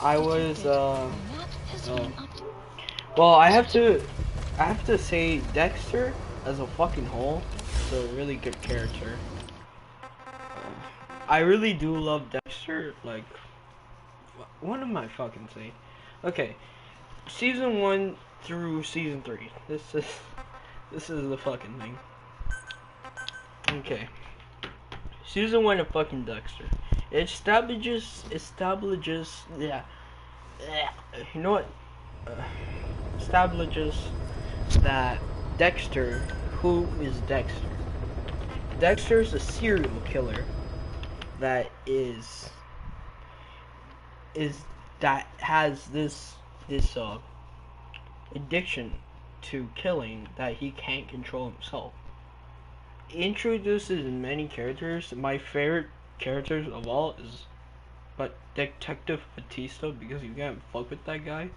I was well, I have to say Dexter as a fucking whole is a really good character. I really do love Dexter. Like, what am I fucking saying? Okay, season 1 through season 3. This is the fucking thing. Okay, season 1 of fucking Dexter. It establishes, yeah, you know what? Establishes that Dexter, who is Dexter? Dexter's a serial killer that that has this addiction to killing that he can't control himself. Introduces many characters. My favorite characters of all is but Detective Batista, because you can't fuck with that guy.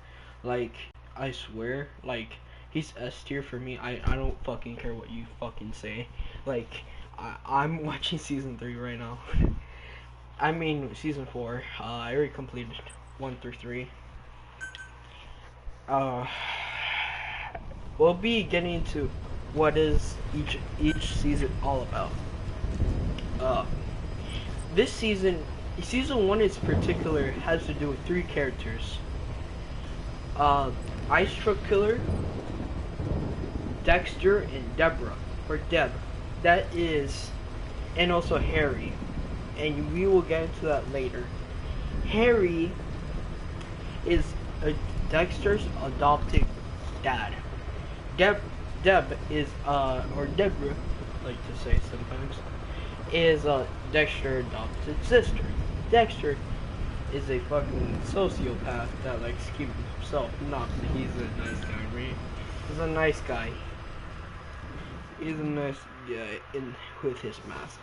Like, I swear, like, he's S tier for me. I don't fucking care what you fucking say. Like, I'm watching season 3 right now. I mean season 4. I already completed 1 through 3. We'll be getting into what is each season all about. This season 1 in particular has to do with 3 characters. Ice Truck Killer, Dexter, and Deborah, or Deb. That is, and also Harry. And we will get into that later. Harry is Dexter's adopted dad. Deb is, or Deborah, like to say sometimes, is Dexter's adopted sister. Dexter is a fucking sociopath that likes keeping himself. Not that he's a nice guy, right? He's a nice guy. He's a nice guy with his mask.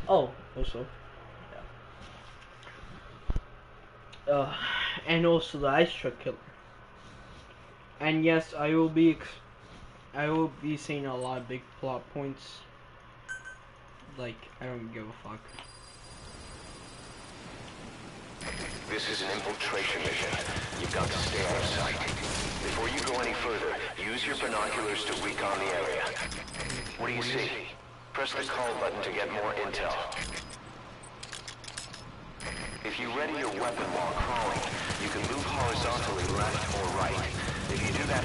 Oh, also, yeah. And also the Ice Truck Killer. And yes, I will be saying a lot of big plot points. Like, I don't give a fuck. This is an infiltration mission. You've got to stay out of sight. Before you go any further, use your binoculars to recon the area. What do you see? Press the call button to get more intel. If you ready your weapon while crawling, you can move horizontally left or right. If you do that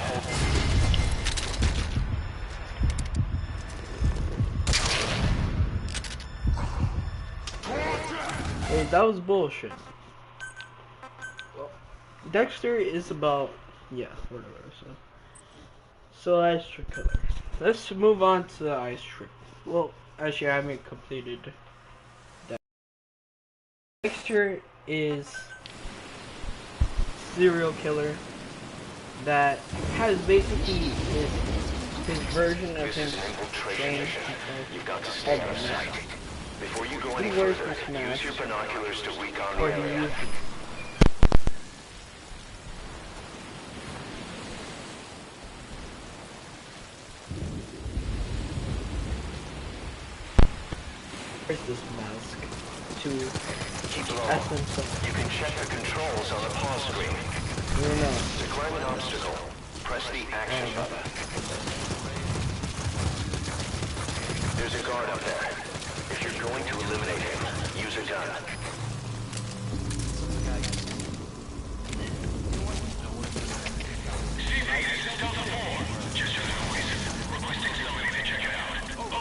Hey, that was bullshit. Dexter is about, yeah, whatever. So Ice Trick Killer. Let's move on to the Ice Trick. Well, actually, I haven't completed that. Dexter is serial killer that has basically his version of him saying you've got to stay out of sight. Before you go any further, use your binoculars to recon the area. This mask to keep low. essence. You can check the controls on the pause screen. No. To climb an obstacle, press the action button. There's a guard up there. If you're going to eliminate him, use a gun. CV, this is Delta 4. Just heard a voice. Requesting somebody to check it out. Over.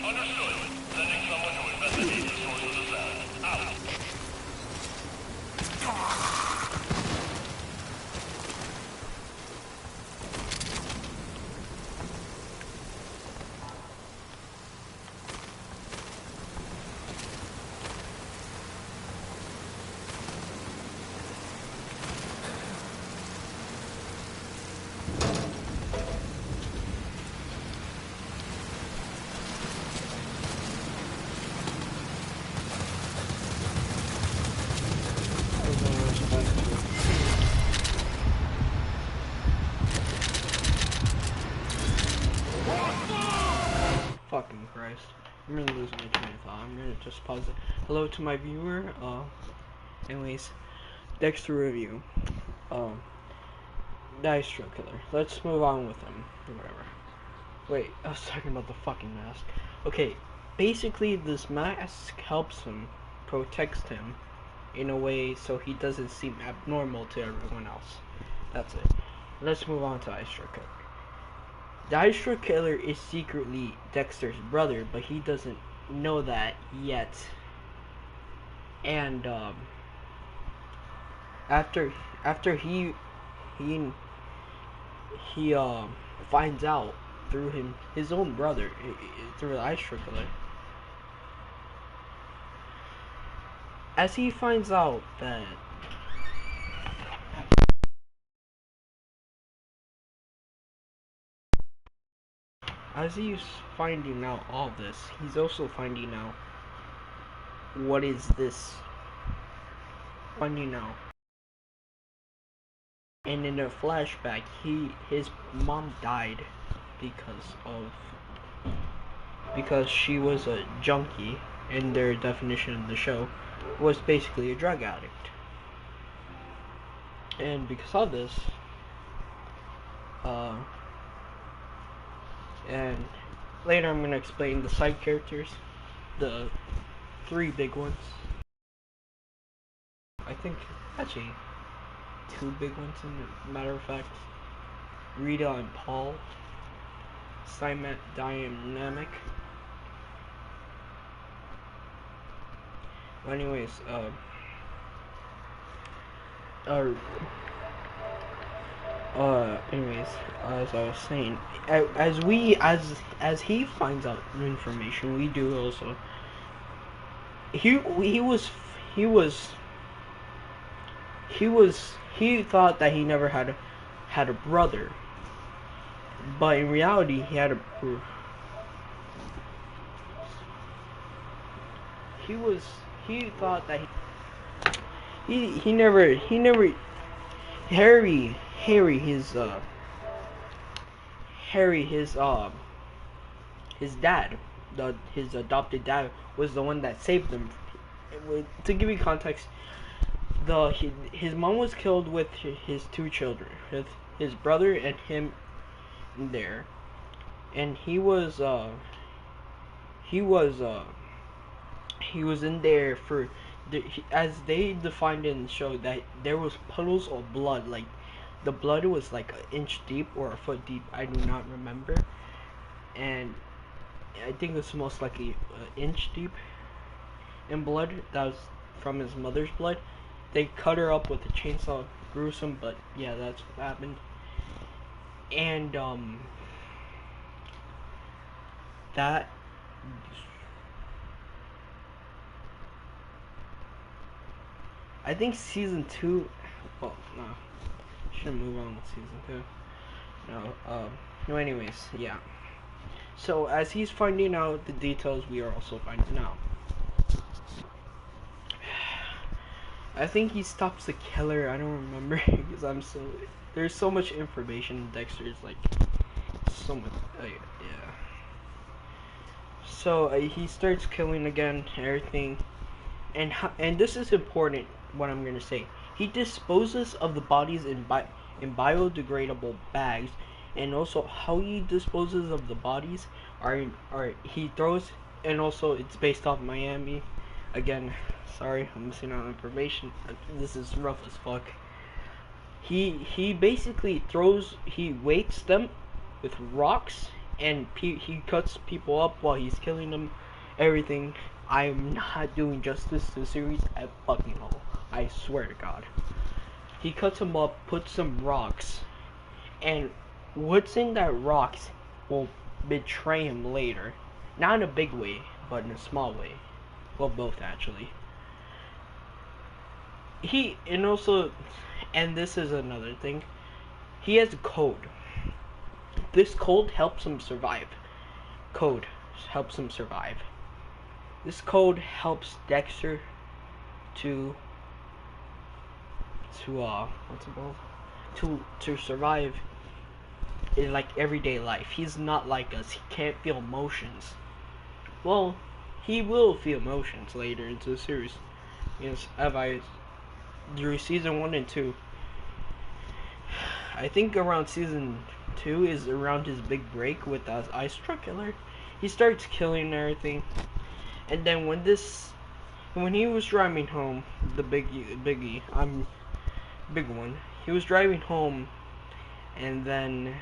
Understood. Sending someone to investigate the source of the sound. Out. Fucking Christ. I'm gonna lose my train of thought. I'm gonna just pause it. Hello to my viewer. Anyways, Dexter review. Dexter killer. Let's move on with him. Whatever. Wait, I was talking about the fucking mask. Okay, basically this mask helps him, protects him, in a way so he doesn't seem abnormal to everyone else. That's it. Let's move on to Dexter killer. Dexter killer is secretly Dexter's brother, but he doesn't know that yet. And after he finds out through his own brother, through the Dexter killer. As he finds out that as he's finding out all this, he's also finding out what is this. Finding out. And in a flashback, his mom died because she was a junkie, and their definition of the show was basically a drug addict. And because of this, and later I'm gonna explain the side characters, the 3 big ones. I think actually 2 big ones in the matter of fact. Rita and Paul. Dynamic. Anyways, as I was saying, as he finds out information, we do also. He thought that he never had a brother, but in reality he had a. He thought that he never Harry his dad, his adopted dad, was the one that saved them. To give you context, his mom was killed with his 2 children, with his brother and him there, and he was in there for as they defined it in the show, that there was puddles of blood, like the blood was like an inch deep or a foot deep, I do not remember, and I think it's most likely an inch deep in blood. That was from his mother's blood. They cut her up with a chainsaw. Gruesome, but yeah, that's what happened. And that I think season 2. Well, no, shouldn't move on with season 2. No, anyways, yeah. So as he's finding out the details, we are also finding out. I think he stops the killer. I don't remember because there's so much information. Dexter's like so much. Yeah. So he starts killing again, everything, and this is important. What I'm gonna say. He disposes of the bodies in biodegradable bags, and also how he disposes of the bodies are he throws, and also it's based off Miami. Again, sorry, I'm missing out on information. This is rough as fuck. He basically he weights them with rocks, and he cuts people up while he's killing them. Everything. I'm not doing justice to the series at fucking all. I swear to God. He cuts them up, puts some rocks, and what's in that rocks will betray him later. Not in a big way, but in a small way. Well, both actually. And this is another thing. He has a code. This code helps him survive. This code helps Dexter to survive in like everyday life. He's not like us. He can't feel emotions. Well, he will feel emotions later into the series. Yes, through season 1 and 2. I think around season 2 is around his big break with the ice truck killer. He starts killing everything, and then when he was driving home, the big one. He was driving home, and then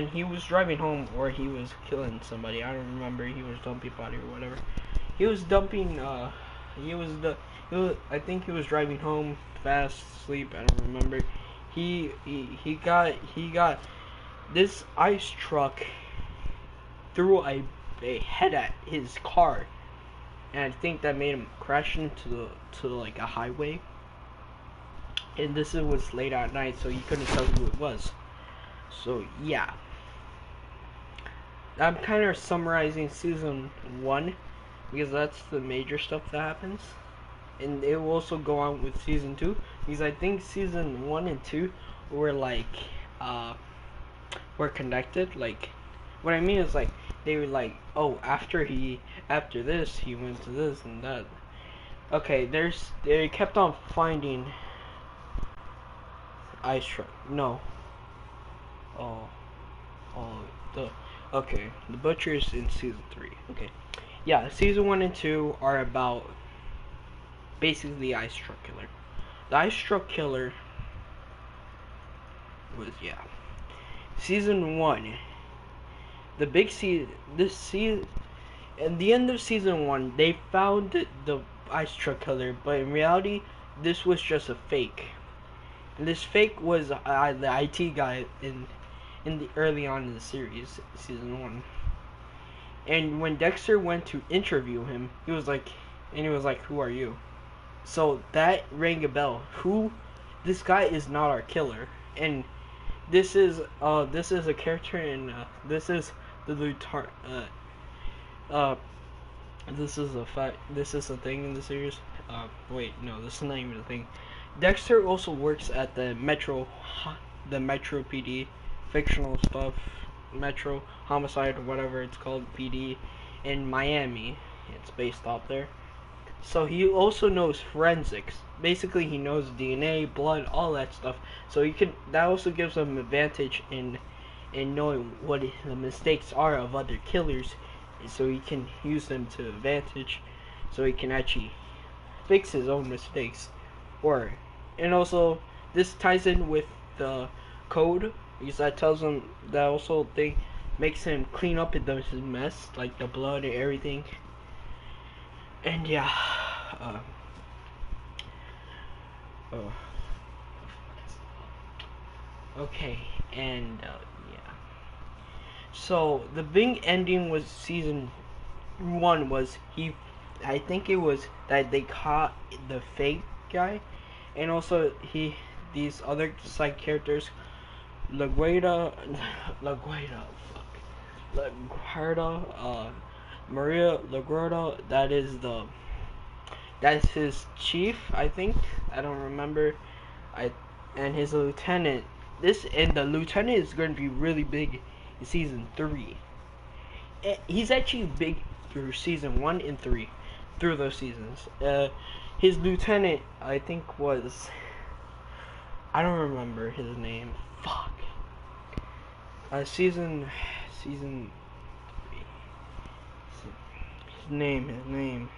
he was driving home, or he was killing somebody. I don't remember. He was dumping body or whatever. He was dumping. I think he was driving home fast, asleep. I don't remember. He got this ice truck threw a head at his car, and I think that made him crash to like a highway. And was late at night, so you couldn't tell who it was. So yeah, I'm kind of summarizing season 1 because that's the major stuff that happens, and it will also go on with season 2 because I think season 1 and 2 were were connected. Like, what I mean is, like, they were like, oh, after this he went to this and that. Okay, they kept on finding ice truck. No. Oh, okay, the butcher's in season 3. Okay, yeah, season 1 and 2 are about basically the ice truck killer. The ice truck killer was, yeah, season 1. The big this season, at the end of season 1, they found the ice truck killer, but in reality, this was just a fake. And this fake was the IT guy in the early on in the series, season 1. And when Dexter went to interview him, he was like, "Who are you?" So that rang a bell. This guy is not our killer, and this is a character in this is the Lutar this is a thing in the series. Wait, no, this is not even a thing. Dexter also works at the Metro PD, fictional stuff, Metro Homicide or whatever it's called, PD in Miami. It's based out there. So he also knows forensics. Basically, he knows DNA, blood, all that stuff. So that also gives him an advantage in knowing what the mistakes are of other killers, so he can use them to advantage, so he can actually fix his own mistakes. And also this ties in with the code, because that also thing makes him clean up his mess, like the blood and everything. And yeah, okay, and yeah. So the big ending was season 1 was I think it was that they caught the fake guy, and also these other side characters, LaGuardia, Maria LaGuardia. That's his chief, I think. I don't remember. And his lieutenant. The lieutenant is going to be really big in season 3. He's actually big through season 1 and 3, through those seasons. His lieutenant, I think, I don't remember his name. Fuck. Season 3. His name.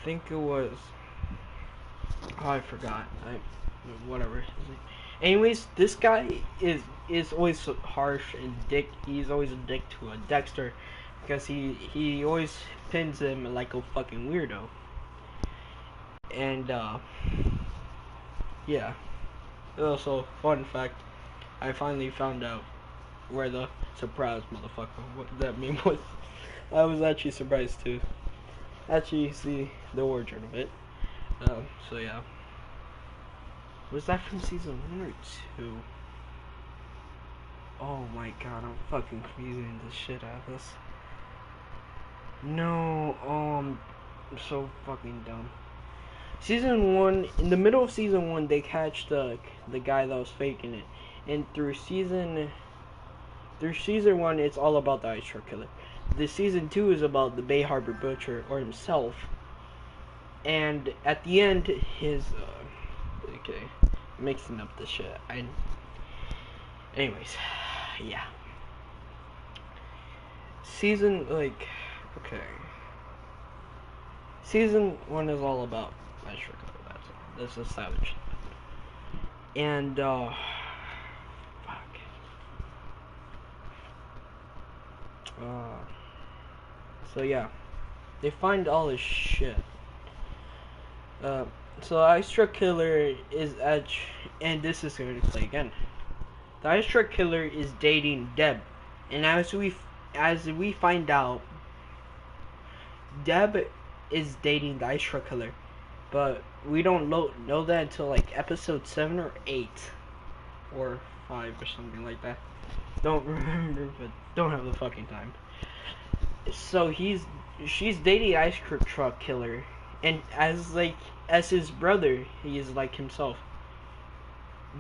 I think it was. Oh, I forgot. Whatever. Anyways, this guy is always harsh and dick. He's always a dick to a Dexter, because he always pins him like a fucking weirdo. And yeah. Also, fun fact, I finally found out where the surprise motherfucker, what that meme was. I was actually surprised to actually see the origin of it. So yeah. Was that from season 1 or 2? Oh my god, I'm fucking confusing the shit out of this. No, I'm so fucking dumb. Season 1, in the middle of season 1, they catch the guy that was faking it. And through season through season 1, it's all about the Ice Truck Killer. The season 2 is about the Bay Harbor Butcher or himself, and at the end, his okay, mixing up the shit. Anyways, yeah. Season Season 1 is all about Ice Truck Killer. That's a savage. And so yeah, they find all this shit. So Ice Truck Killer is and this is going to play again. The Ice Truck Killer is dating Deb, and as we find out, Deb is dating the Ice Truck Killer, but we don't know that until like episode 7 or 8 or 5 or something like that. Don't remember, but don't have the fucking time. So she's dating Ice Truck Killer, and as his brother, he is like himself.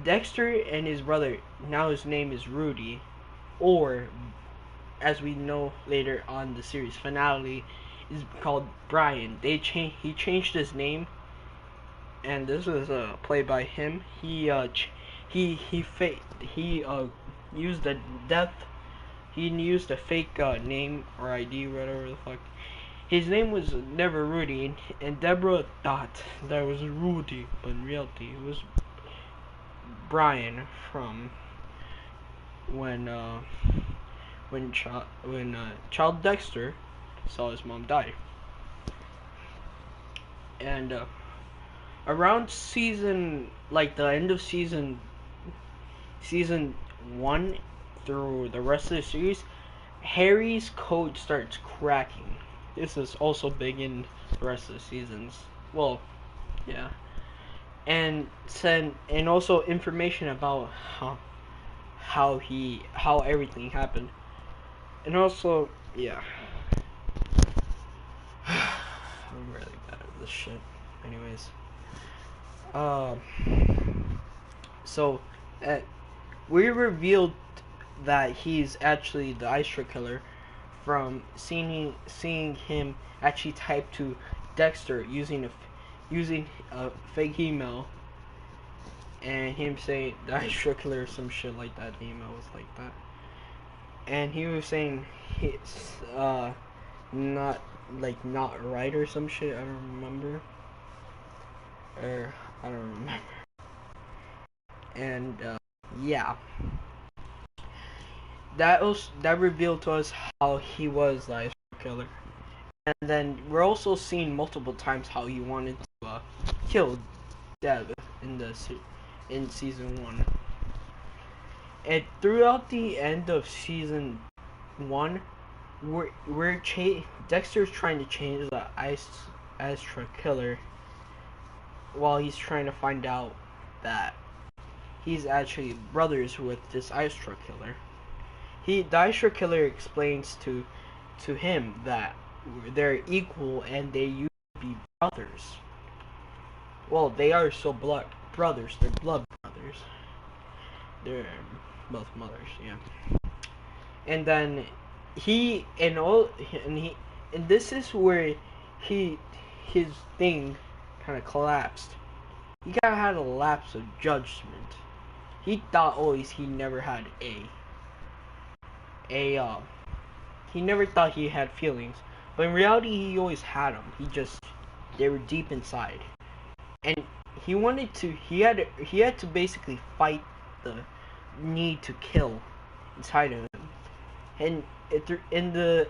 Dexter and his brother, now his name is Rudy, or as we know later on the series finale, is called Brian. He changed his name, and this was played by him. He used a death. He used a fake name or ID, whatever the fuck. His name was never Rudy, and Deborah thought that was Rudy, but in reality it was Brian from when child Dexter saw his mom die. And around season, like the end of season 1 through the rest of the series, Harry's code starts cracking. This is also big in the rest of the seasons. Well, yeah. And also information about how everything happened. And also, yeah. I'm really bad at this shit. Anyways. So we revealed that he's actually the Ice Truck Killer from seeing him actually type to Dexter using a fake email, and him saying the Ice Truck Killer or some shit like that. The email was like that, and he was saying it's not right or some shit. I don't remember. And yeah, that revealed to us how he was the Ice Truck Killer. And then we're also seeing multiple times how he wanted to kill Deb in season 1. And throughout the end of season 1, Dexter's trying to change the Ice Truck Killer, while he's trying to find out that he's actually brothers with this Ice Truck Killer. The Ice Truck Killer explains to him that they're equal and they used to be brothers. Well, they are still brothers. They're blood brothers. They're both mothers, yeah. And then and this is where his thing kind of collapsed. He kind of had a lapse of judgment. He thought always he never had he never thought he had feelings, but in reality he always had them. They were deep inside, and he had to basically fight the need to kill inside of him. And in the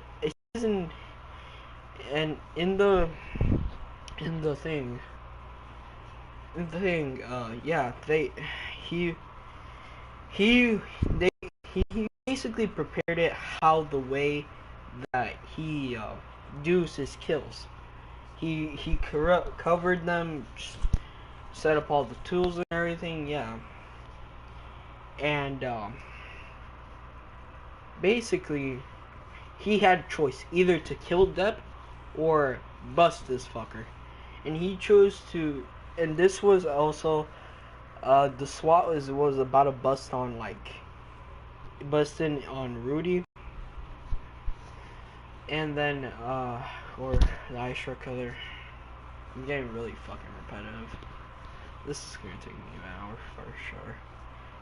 season, and in the thing, yeah, he basically prepared it how the way that he does his kills. He covered them, set up all the tools and everything, yeah. And basically he had a choice, either to kill Depp or bust this fucker. And he chose to, and this was also the SWAT was about to bust on like busting on Rudy, and then or the ice truck killer. I'm getting really fucking repetitive. This is gonna take me an hour for sure.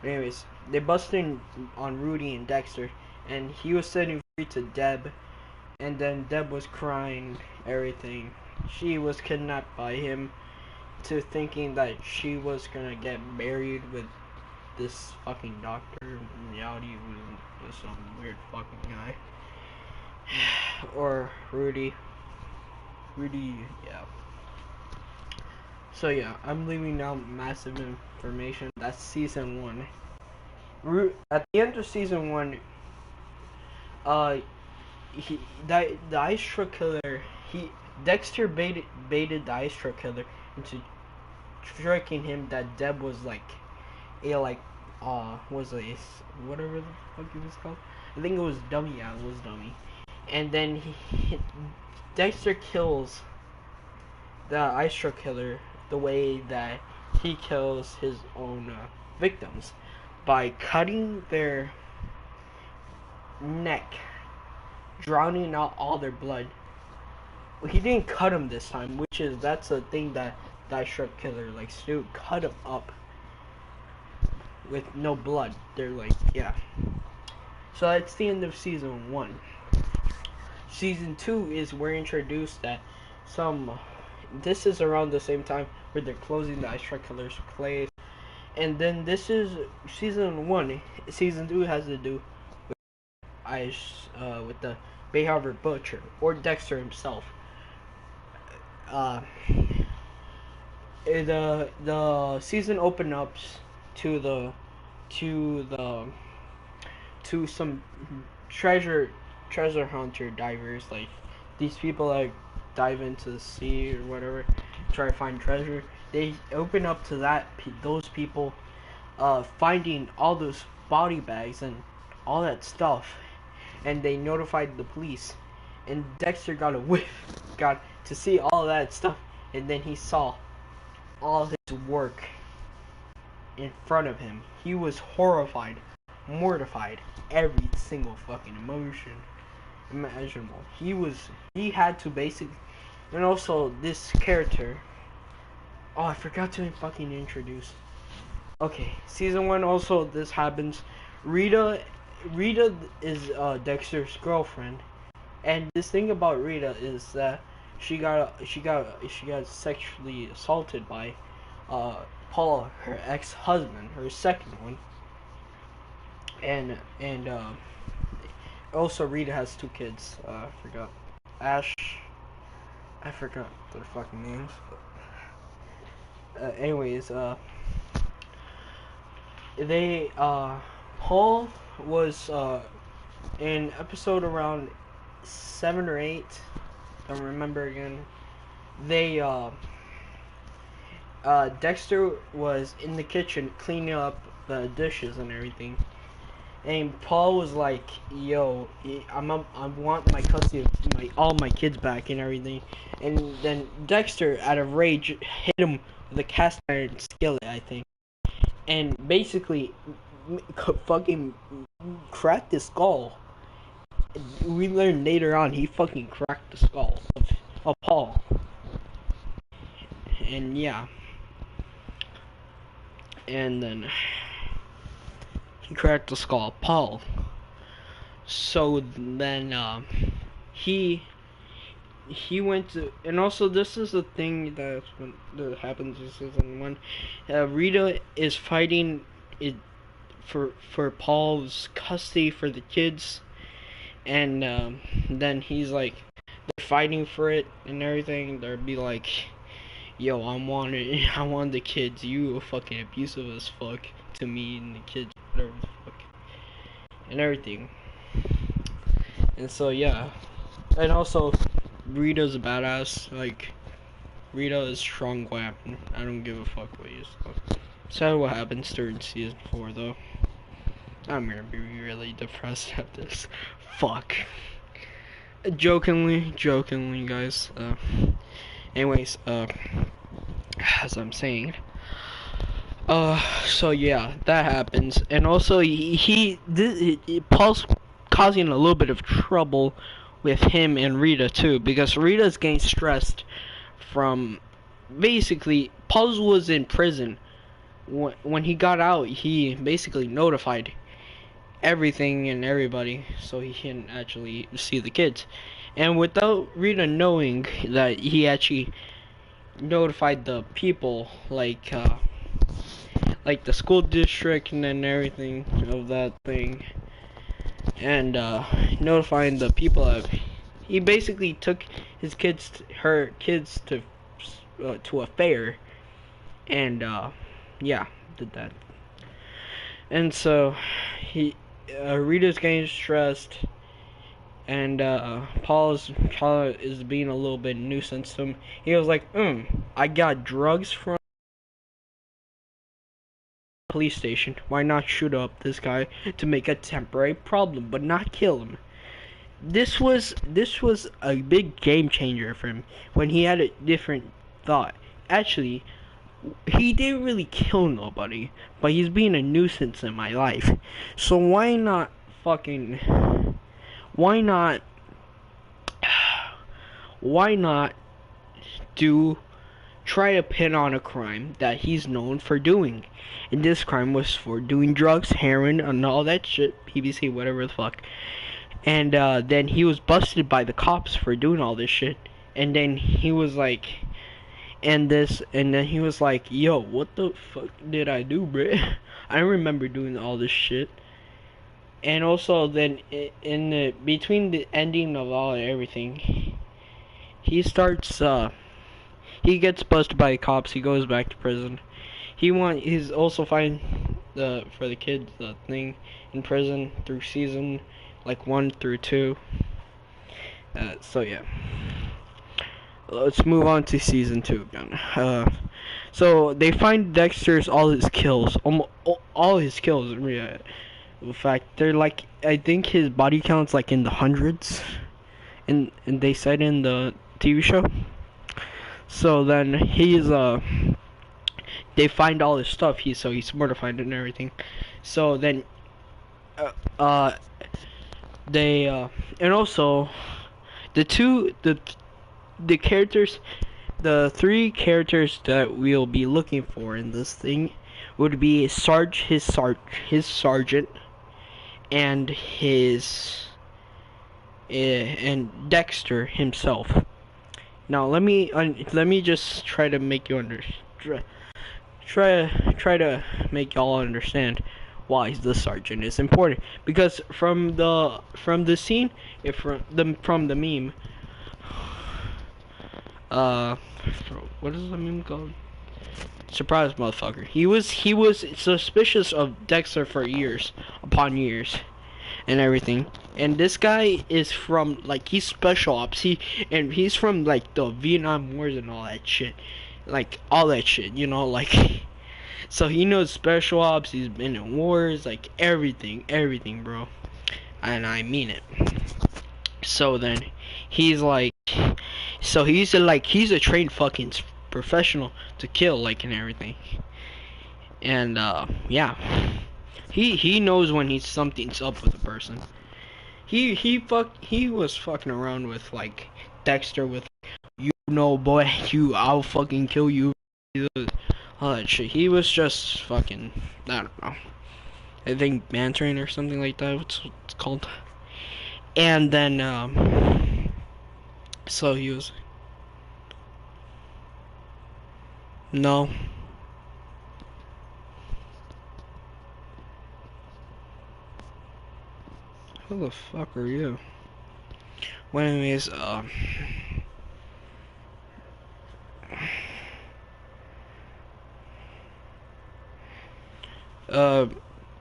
But anyways, they busted on Rudy and Dexter, and he was setting free to Deb, and then Deb was crying, everything. She was kidnapped by him to thinking that she was gonna get married with this fucking doctor. In reality, it was some weird fucking guy. Or Rudy, yeah. So yeah, I'm leaving out massive information. That's season 1. At the end of season 1, uh, the ice truck killer, Dexter baited the ice truck killer into tricking him that Deb was like was a whatever the fuck it was called. I think it was dummy. Yeah, it was dummy. And then Dexter kills the ice truck killer the way that he kills his own victims, by cutting their neck, drowning out all their blood. Well, he didn't cut him this time, that's a thing that the ice truck killer likes to do. Cut him up with no blood. They're like, yeah. So that's the end of season 1. Season 2 is we're introduced that this is around the same time where they're closing the ice truck killer's place. And then this is season 1. Season 2 has to do with the Bay Harbor Butcher, or Dexter himself. The season open up to some treasure hunter divers, like these people that dive into the sea or whatever, try to find treasure. They open up to those people finding all those body bags and all that stuff, and they notified the police. And Dexter got to see all that stuff, and then he saw all his work in front of him. He was horrified, mortified, every single fucking emotion imaginable. He had to basically, and also this character. Oh, I forgot to fucking introduce. Okay, season 1 also this happens. Rita is Dexter's girlfriend, and this thing about Rita is that she got sexually assaulted by Paul, her ex-husband, her second one, and also Rita has 2 kids. I forgot Ash. I forgot their fucking names. Anyways, they Paul was in episode around 7 or 8. Don't remember again. They Dexter was in the kitchen cleaning up the dishes and everything, and Paul was like, "Yo, I want my custody of all my kids back and everything." And then Dexter, out of rage, hit him with a cast iron skillet, I think, and basically fucking cracked his skull. We learned later on he fucking cracked the skull of Paul. And yeah. And then he cracked the skull of Paul. So then he went to, and also this is the thing that happens in season 1. Rita is fighting it for Paul's custody for the kids, and then he's like, they're fighting for it and everything. They'll be like, "Yo, I want the kids. You were fucking abusive as fuck to me and the kids, whatever the fuck, and everything." And so yeah, and also Rita's a badass. Like, Rita is strong weapon. I don't give a fuck what you say. Sad what happens during season 4 though. I'm gonna be really depressed at this. Fuck. Jokingly, guys. Anyways, as I'm saying, So yeah, that happens, and also Paul's causing a little bit of trouble with him and Rita too, because Rita's getting stressed from basically Paul was in prison. When he got out, he basically notified everything and everybody, so he can actually see the kids, and without Rita knowing that he actually notified the people, like the school district and then everything of that thing, and notifying the people of. He basically took her kids to a fair, and yeah, did that. And so Rita's getting stressed, and Paul is being a little bit nuisance to him. He was like, I got drugs from police station. Why not shoot up this guy to make a temporary problem, but not kill him? This was a big game changer for him when he had a different thought. Actually, he didn't really kill nobody, but he's being a nuisance in my life. So why not why not do try to pin on a crime that he's known for doing? And this crime was for doing drugs, heroin, and all that shit, PBC, whatever the fuck. And then he was busted by the cops for doing all this shit. And then he was like, and then he was like, yo, what the fuck did I do, bruh? I remember doing all this shit. And also then in the between the ending of all everything, he starts he gets busted by the cops. He goes back to prison. He's also fine for the kids thing in prison through season like 1 through 2. So yeah, let's move on to season 2 again. So they find Dexter's all his kills, almost all his kills. In fact, they're like, I think his body count's like in the hundreds, and they said in the TV show. So then they find all his stuff. He's mortified and everything. So then they and also the characters, the 3 characters that we'll be looking for in this thing would be his sergeant, and and Dexter himself. Now let me just try to make you try to make y'all understand why the sergeant is important. Because from the scene, from the meme, what is the meme called? Surprise, motherfucker. He was suspicious of Dexter for years upon years and everything. And this guy is from, like, he's special ops. He's from like the Vietnam Wars and all that shit. Like all that shit, like so he knows special ops, he's been in wars, like everything, bro. And I mean it. So then he's like, he's a trained fucking professional to kill, like, and everything. And yeah, he knows when something's up with a person. He was fucking around with like Dexter with, boy, I'll fucking kill you, all that shit. He was just fucking, I don't know, I think bantering or something like that, what's it's called. And then so he was, no, who the fuck are you? Well, anyways,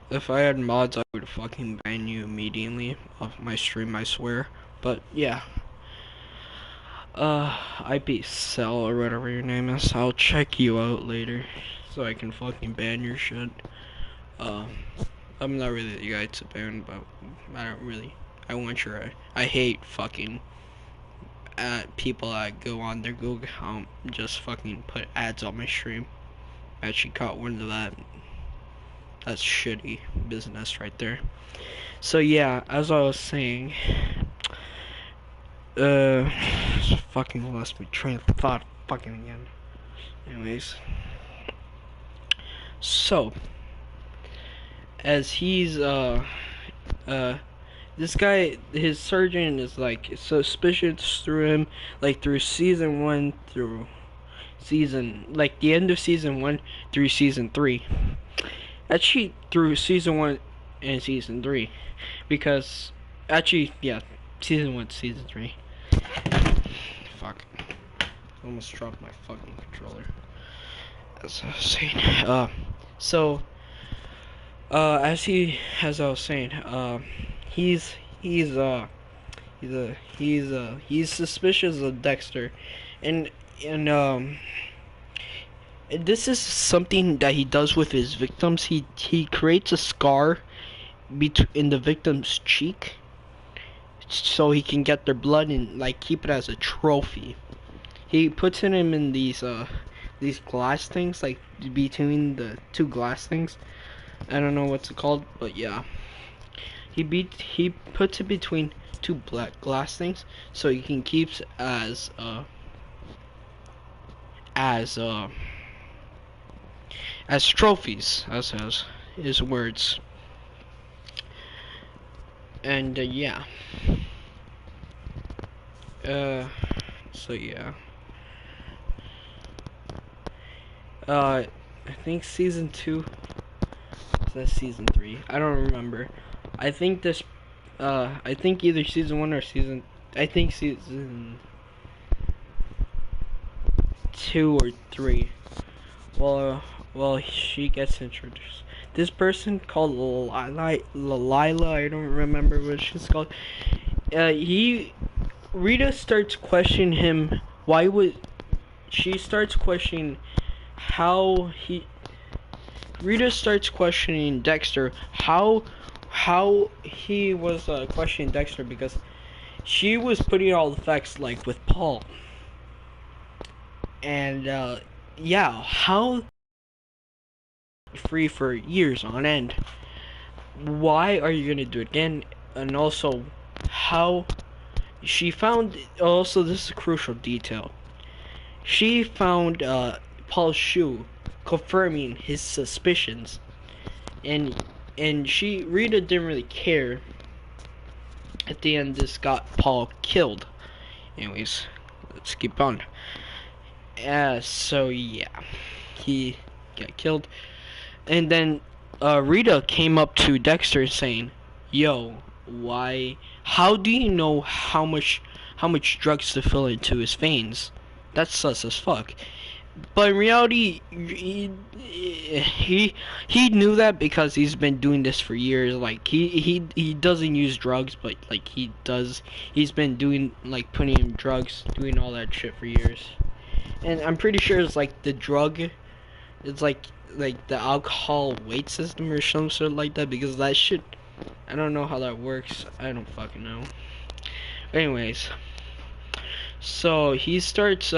if I had mods, I would fucking ban you immediately off my stream, I swear. But yeah, IP Cell or whatever your name is, I'll check you out later so I can fucking ban your shit. I'm not really the guy to ban, but I want your, I hate fucking people that go on their Google account just fucking put ads on my stream. actually caught wind of that. That's shitty business right there. So yeah, as I was saying, fucking lost my train of thought fucking again. Anyways, so as he's this guy, his surgeon is like suspicious through him, like through season 1 through season, like the end of season 1 through season 3. Actually, through season 1 and season 3, because actually, yeah, season 1 to season 3. Fuck, almost dropped my fucking controller. As I was saying, as I was saying, he's suspicious of Dexter, and this is something that he does with his victims. He creates a scar in the victim's cheek, so he can get their blood and like keep it as a trophy. He puts it in these glass things, like between the two glass things. I don't know what's it called, but yeah. He puts it between two black glass things, so he can keep as trophies, as his words. And yeah. So yeah. I think season 2. That's season 3. I don't remember. I think I think either season 1 or season 2 or 3. Well, she gets introduced. This person called Lila, I don't remember what she's called. Rita starts questioning him. She starts questioning how he. Rita starts questioning Dexter how he was questioning Dexter, because she was putting all the facts like with Paul. And yeah, how free for years on end. Why are you gonna do it again? And also how she found, also this is a crucial detail. She found Paul's shoe, confirming his suspicions, and Rita didn't really care. At the end, this got Paul killed. Anyways, let's keep on. So yeah, he got killed, and then Rita came up to Dexter saying, "Yo, how do you know how much drugs to fill into his veins? That's sus as fuck." But in reality, he knew that because he's been doing this for years. Like he doesn't use drugs, but like he's been doing, like, putting in drugs, doing all that shit for years. And I'm pretty sure it's like the drug, it's like the alcohol weight system or some sort like that, because that shit, I don't know how that works. I don't fucking know. Anyways. So he starts,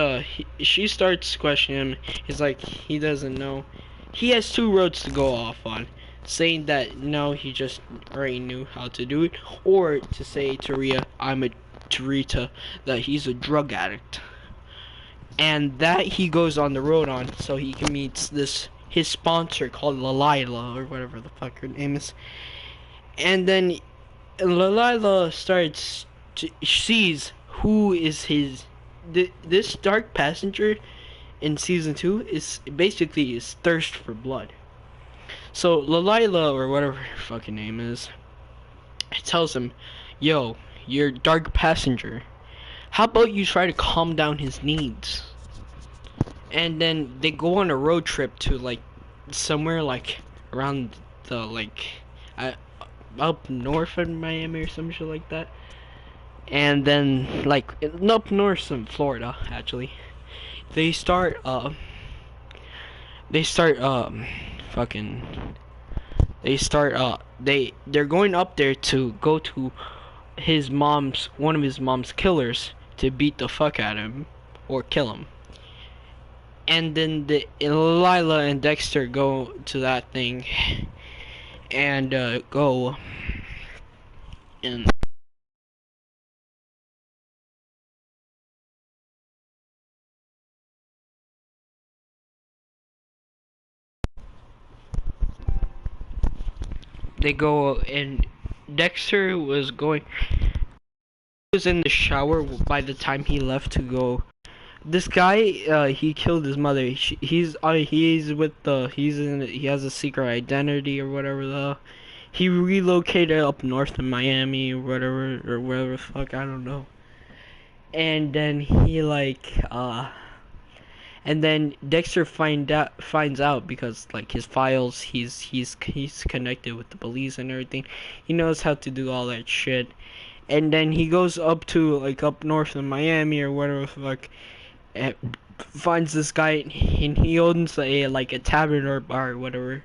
she starts questioning him. He's like, he doesn't know. He has 2 roads to go off on. Saying that, no, he just already knew how to do it. Or to say to Rita, that he's a drug addict. And that he goes on the road on, so he can meet his sponsor called Lila, or whatever the fuck her name is. And then Lila sees who is this dark passenger in season 2 is basically his thirst for blood. So Lila, or whatever her fucking name is, tells him, "Yo, you're dark passenger. How about you try to calm down his needs?" And then they go on a road trip to like somewhere like around the up north of Miami or some shit like that. And then, like, up north in Florida, actually, they're going up there to go to one of his mom's killers to beat the fuck out of him or kill him. and then Lila and Dexter go to that thing and go and they go and Dexter was in the shower by the time he left to go. This guy, he killed his mother. He's with the, he has a secret identity or whatever the hell. He relocated up north in Miami or whatever, or wherever the fuck, I don't know. And then and then Dexter finds out because like his files, he's connected with the police and everything. He knows how to do all that shit. And then he goes up to like up north in Miami or whatever the fuck, and finds this guy, and he owns a tavern or bar or whatever.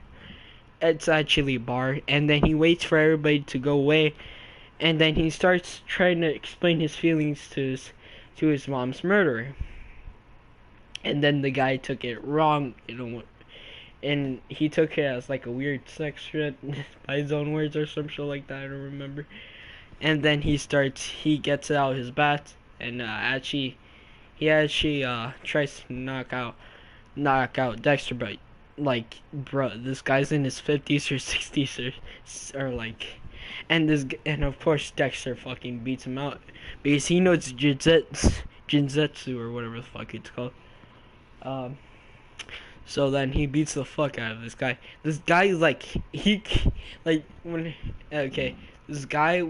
It's actually a bar, and then he waits for everybody to go away, and then he starts trying to explain his feelings to his mom's murderer. And then the guy took it wrong, and he took it as like a weird sex shit by his own words or some shit like that. I don't remember. And then he gets out his bat, and he actually tries to knock out Dexter, but like, bro, this guy's in his 50s or 60s or like, and of course Dexter fucking beats him out because he knows Jinzetsu or whatever the fuck it's called. So then he beats the fuck out of this guy. This guy is like, this guy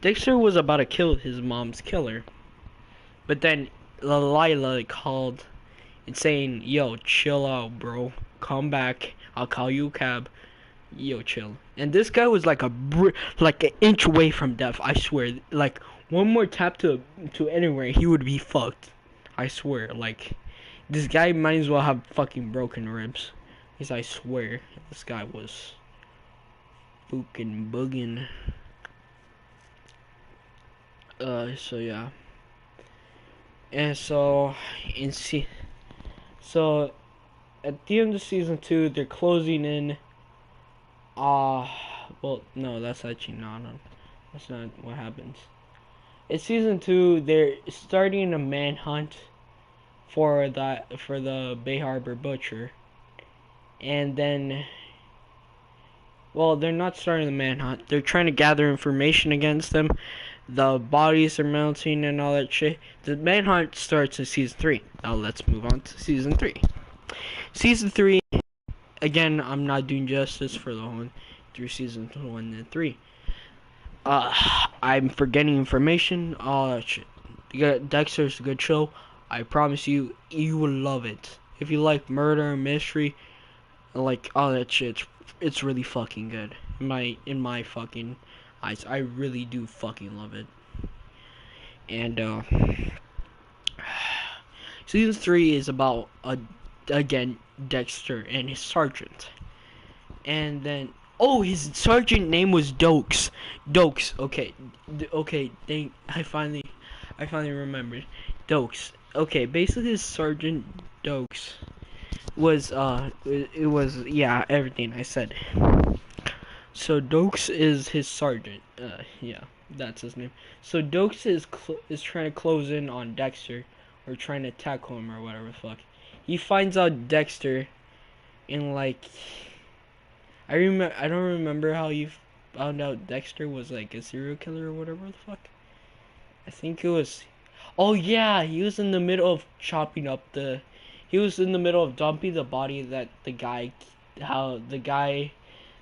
Dexter was about to kill his mom's killer. But then Lila called and saying, "Yo, chill out, bro. Come back. I'll call you a cab. Yo, chill." And this guy was like like an inch away from death. I swear. Like one more tap to anywhere, he would be fucked. I swear. Like this guy might as well have fucking broken ribs. Because I swear, this guy was fucking bugging. So yeah. And so at the end of season 2, they're closing in. Well, no, that's actually not. That's not what happens. In season 2, they're starting a manhunt for the Bay Harbor Butcher, and then, well, they're not starting the manhunt. They're trying to gather information against them. The bodies are melting and all that shit. The manhunt starts in season 3. Now let's move on to season 3. Season 3, again, I'm not doing justice for the whole through seasons 1 and 3. I'm forgetting information, all that shit. Dexter's a good show. I promise you, you will love it. If you like murder, mystery, like all that shit, it's really fucking good. In my fucking eyes, I really do fucking love it. And season 3 is about again Dexter and his sergeant, and then his sergeant name was Dokes. Okay, I finally remembered. Dokes. Okay, basically his sergeant Dokes was it was, yeah, everything I said. So Dokes is his sergeant. Yeah, that's his name. So Dokes is trying to close in on Dexter, or trying to tackle him or whatever the fuck. He finds out Dexter in like, I don't remember how you found out Dexter was like a serial killer or whatever the fuck. I think it was, oh yeah, he was in the middle of dumping the body that the guy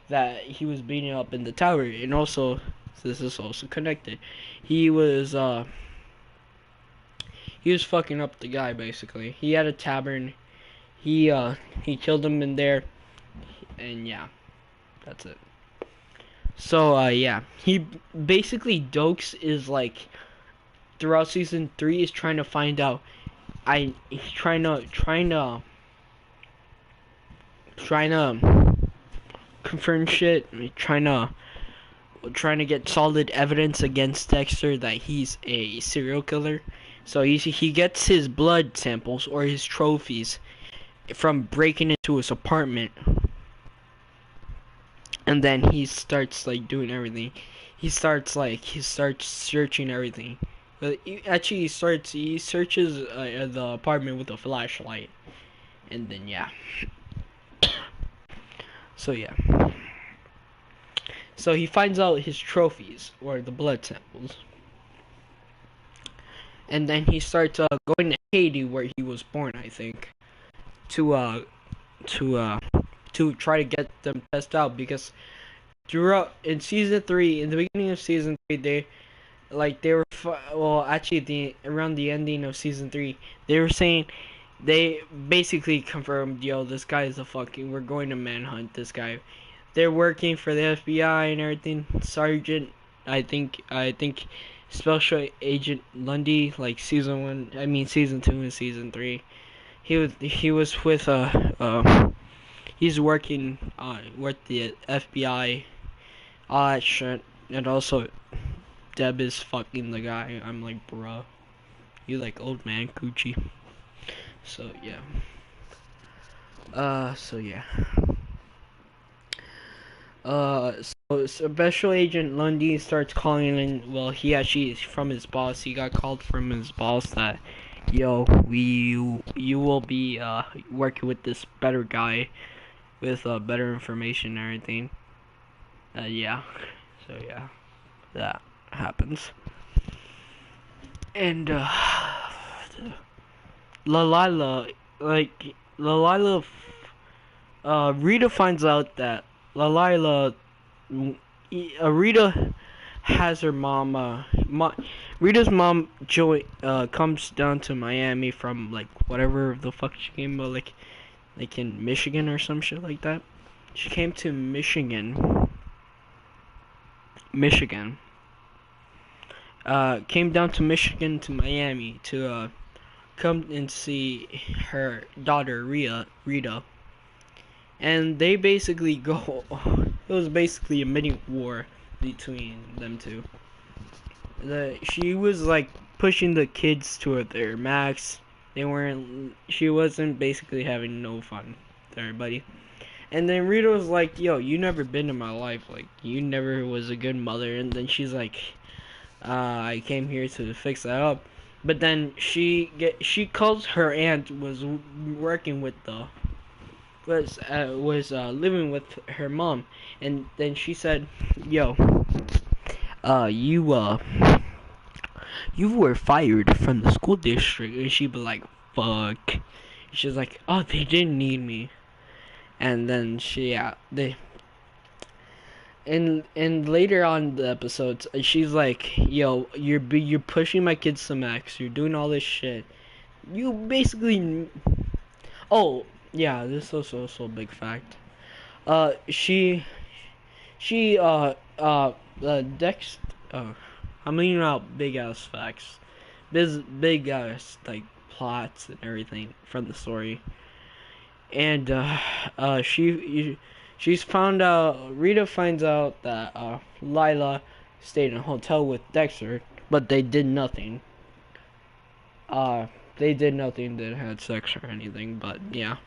that he was beating up in the tower. And also, this is also connected. He was fucking up the guy, basically. He had a tavern. He killed him in there, and yeah, that's it. So yeah, he basically, Dokes is like, throughout season 3 is trying to find out. He's trying to confirm shit. Trying to get solid evidence against Dexter that he's a serial killer. So he gets his blood samples or his trophies from breaking into his apartment, and then he starts like doing everything. He starts searching everything. But he searches the apartment with a flashlight, and then yeah. So yeah. So he finds out his trophies or the blood samples, and then he starts going to Haiti where he was born, I think, to try to get them tested out because throughout in season 3, in the beginning of season 3, they were actually around the ending of season 3, they were saying they basically confirmed, yo, this guy is we're going to manhunt this guy. They're working for the FBI and everything. Sergeant, I think Special Agent Lundy, like season 2 and season 3. He was with he's working with the FBI. Shit. And also Deb is fucking the guy. I'm like, bruh, you like old man coochie. So yeah. So yeah. So Special Agent Lundy starts calling in. Well, he actually from his boss. He got called from his boss that, yo, you will be working with this better guy with better information and everything. Yeah. So yeah, that happens. And Lalila, Rita finds out that Rita has her mom. Rita's mom, Joy, comes down to Miami from like whatever the fuck she came, like in Michigan or some shit like that. She came to Michigan. Came down to Michigan to Miami to come and see her daughter Rita. And they basically go. It was basically a mini war between them two. She was like pushing the kids to their max. She wasn't basically having no fun with everybody. And then Rita was like, yo, you never been in my life. Like, you never was a good mother. And then she's like, I came here to fix that up. But then she calls her aunt was working with living with her mom, and then she said, "Yo, you were fired from the school district," and she'd be like, "Fuck." She's like, "Oh, they didn't need me," and then and later on the episodes, she's like, "Yo, you're pushing my kids to max. You're doing all this shit. You basically." Oh, yeah, this is also a big fact. She, Dex, I'm leaving out big ass facts, big ass like plots and everything from the story. And she's found out. Rita finds out that Lila stayed in a hotel with Dexter, but they did nothing. They did nothing. They had sex or anything, but yeah.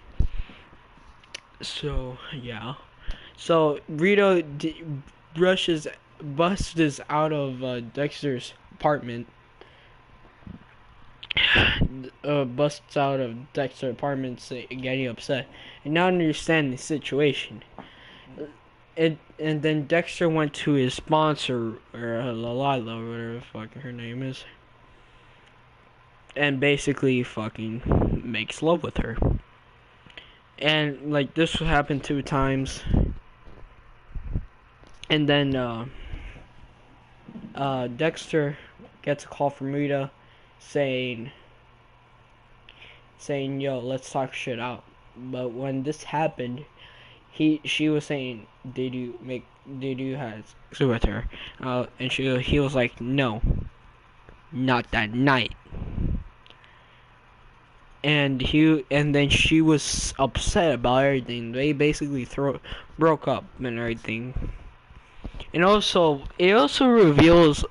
So yeah, so Rita busts out of Dexter's apartment. Busts out of Dexter's apartment, getting upset, and not understanding the situation. And then Dexter went to his sponsor, or Lalila, or whatever the fuck her name is, and basically fucking makes love with her. And like this happened 2 times, and then Dexter gets a call from Rita saying, yo, let's talk shit out. But when this happened, she was saying, did you have sex with her? And he was like, no, not that night. And then she was upset about everything. They basically broke up and everything. And it also reveals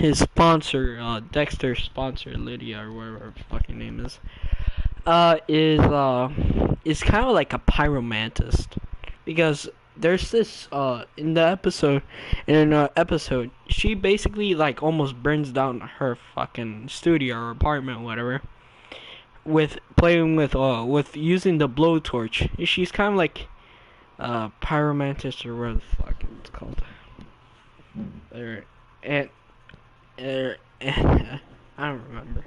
his sponsor, Dexter's sponsor, Lydia, or whatever her fucking name is kind of like a pyromantist, because there's this in an episode, she basically like almost burns down her fucking studio or apartment, whatever, with playing with using the blowtorch. She's kind of like pyromantist, or what the fuck it's called. And I don't remember.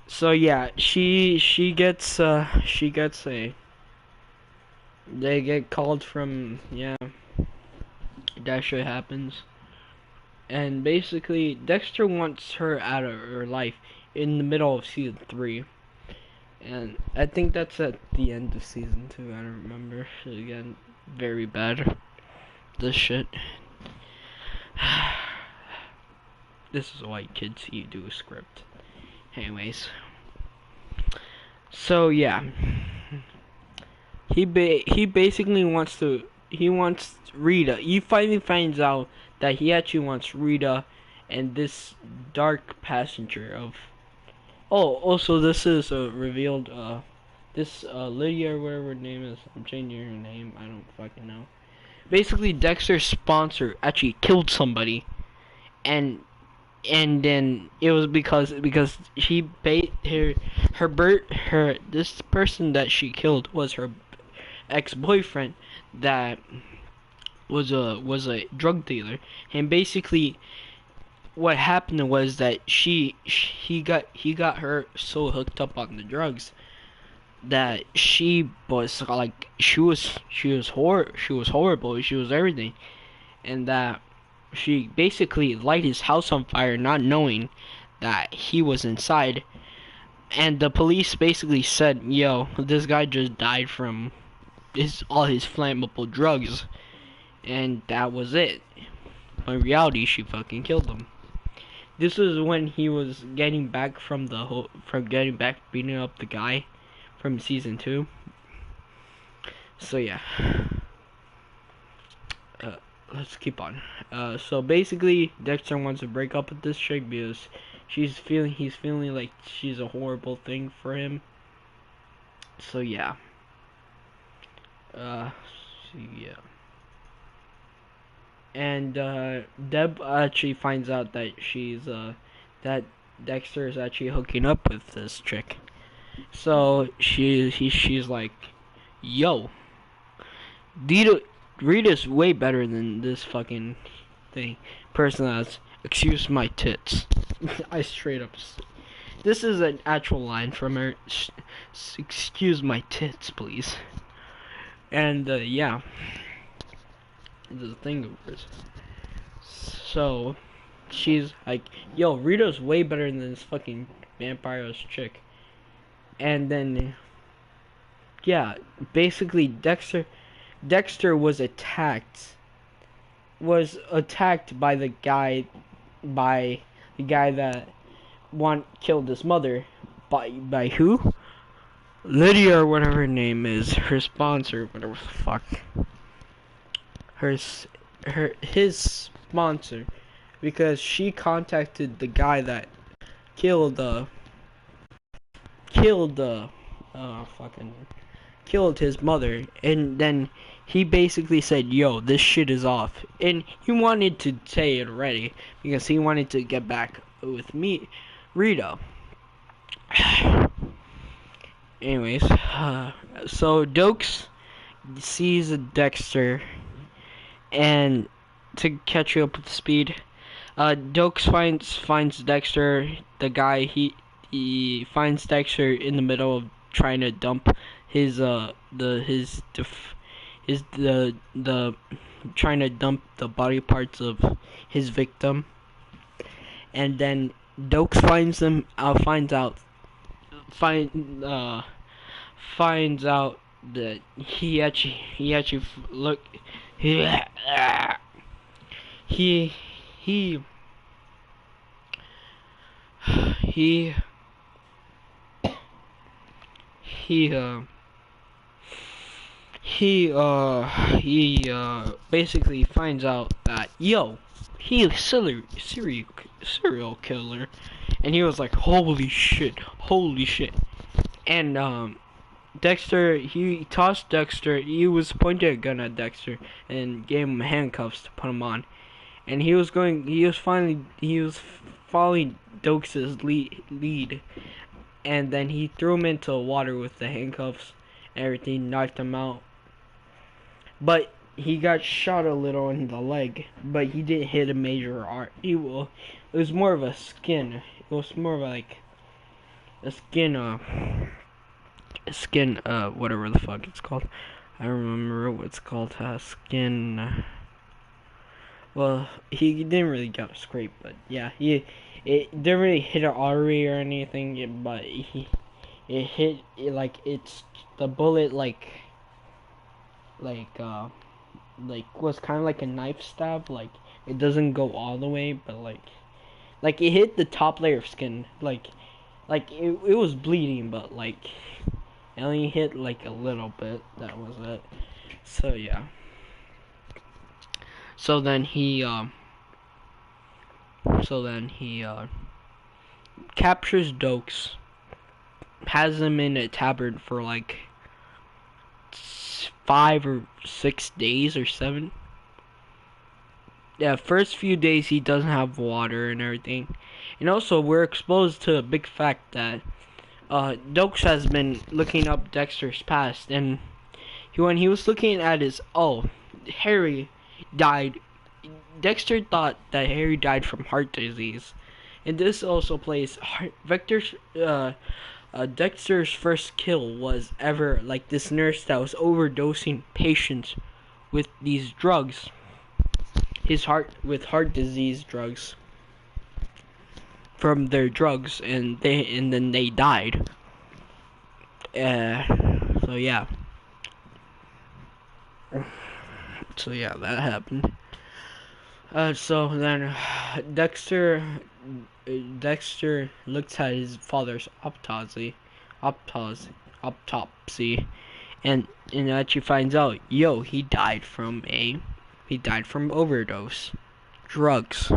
So yeah, she gets a they get called from, yeah, that shit happens. And basically Dexter wants her out of her life in the middle of season 3. And I think that's at the end of season 2, I don't remember. Again, very bad. This shit. This is why kids see you do a script. Anyways. So yeah. He basically wants Rita. He finally finds out that he actually wants Rita and this dark passenger of. Oh, also this is revealed. This Lydia, or whatever her name is. I'm changing her name. I don't fucking know. Basically, Dexter's sponsor actually killed somebody, and then it was because she her this person that she killed was her ex-boyfriend that was a drug dealer. And basically what happened was that he got her so hooked up on the drugs that she was like she was horrible, she was everything, and that she basically light his house on fire, not knowing that he was inside. And the police basically said, yo, this guy just died from all his flammable drugs, and that was it. But in reality, she fucking killed him. This is when he was getting back from beating up the guy from season 2. So yeah, let's keep on. So basically, Dexter wants to break up with this chick because he's feeling like she's a horrible thing for him. So yeah. Yeah. And Deb actually finds out that that Dexter is actually hooking up with this chick. So she's like, yo, Rita's way better than this fucking person that's, excuse my tits. I straight up. This is an actual line from her. Excuse my tits, please. And yeah, the thing is, so she's like, yo, Rita's way better than this fucking vampire chick. And then yeah, basically Dexter was attacked by the guy that killed his mother. By who? Lydia, or whatever her name is, her sponsor, whatever the fuck. His sponsor, because she contacted the guy that killed his mother, and then he basically said, yo, this shit is off. And he wanted to say it already because he wanted to get back with Rita. Anyways, so Dokes sees Dexter, and to catch you up with speed, Dokes finds Dexter. The guy he finds Dexter in the middle of trying to dump trying to dump the body parts of his victim. And then Dokes finds out that he actually look he basically finds out that, yo, he is serial killer, and he was like, holy shit, and Dexter, he tossed Dexter. He was pointing a gun at Dexter and gave him handcuffs to put him on. And he was following Dokes' lead. And then he threw him into the water with the handcuffs and everything, knocked him out. But he got shot a little in the leg, but he didn't hit a major art. It was more of a skin. It was more of like a skin, whatever the fuck it's called. I don't remember what it's called. Skin. Well, he didn't really get a scrape, but yeah, it didn't really hit an artery or anything, but it hit like it's the bullet like was kind of like a knife stab. Like it doesn't go all the way, but like it hit the top layer of skin. Like it was bleeding, but like it only hit like a little bit. That was it. So yeah. So then he captures Dokes, has him in a tavern for like 5 or 6 days or 7. Yeah, first few days he doesn't have water and everything. And also we're exposed to a big fact that Dokes has been looking up Dexter's past, and when he was looking at Harry died. Dexter thought that Harry died from heart disease, and this also plays Dexter's first kill was ever like this nurse that was overdosing patients with these drugs, with heart disease drugs from their drugs, and then they died. So yeah. So yeah, that happened. So then Dexter looks at his father's autopsy, and actually finds out, he died from overdose, drugs,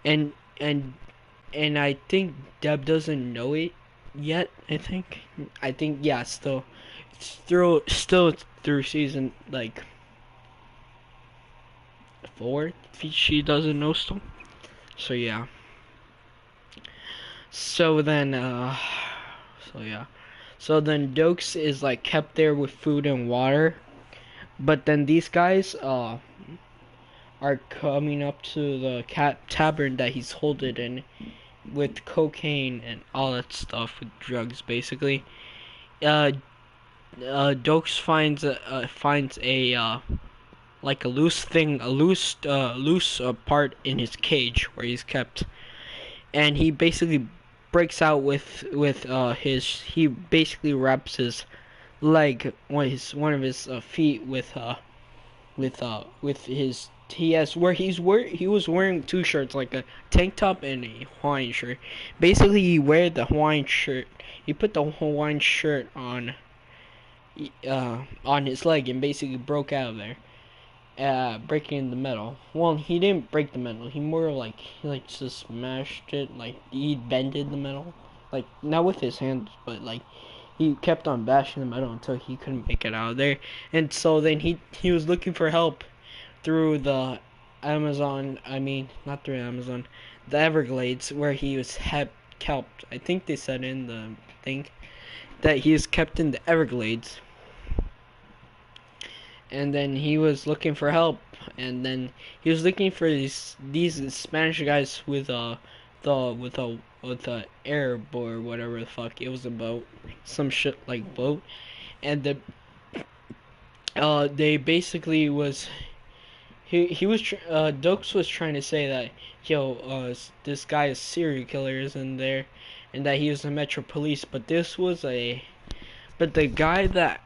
and I think Deb doesn't know it yet. I think yeah, still through season like 4, she doesn't know still. So yeah. So then Dokes is like kept there with food and water, but then these guys are coming up to the tavern that he's holding in with cocaine and all that stuff, with drugs basically. Dokes finds a like a loose part in his cage where he's kept, and he basically breaks out with he basically wraps his leg, one of his feet with his, he was wearing 2 shirts, like a tank top and a Hawaiian shirt. Basically he put the Hawaiian shirt on his leg and basically broke out of there, breaking the metal. Well, he didn't break the metal. He more like just smashed it. Like he bended the metal, like not with his hands, but like he kept on bashing the metal until he couldn't make it out of there. And so then he was looking for help through the Amazon. I mean, not through Amazon, the Everglades, where he was kept. I think they said in the thing that he is kept in the Everglades. And then he was looking for help, and then he was looking for these Spanish guys with a Arab or whatever the fuck. It was a boat, some shit like boat, and they basically was Dokes was trying to say that this guy is serial killers in there, and that he was the Metro Police, but the guy that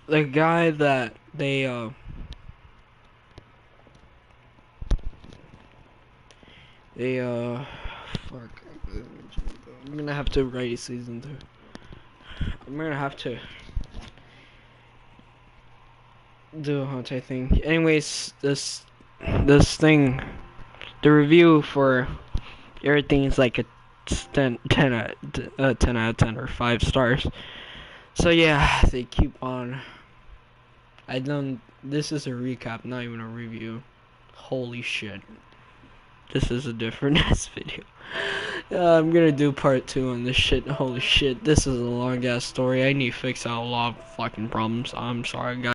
the guy that they fuck. I'm gonna have to write season 2. I'm gonna have to do a whole entire thing. Anyways, this thing, the review for everything is like a 10 out of 10 or 5 stars. So yeah, they keep on. This is a recap, not even a review. Holy shit. This is a different ass video. I'm gonna do part 2 on this shit. Holy shit, this is a long ass story. I need to fix out a lot of fucking problems. I'm sorry, guys.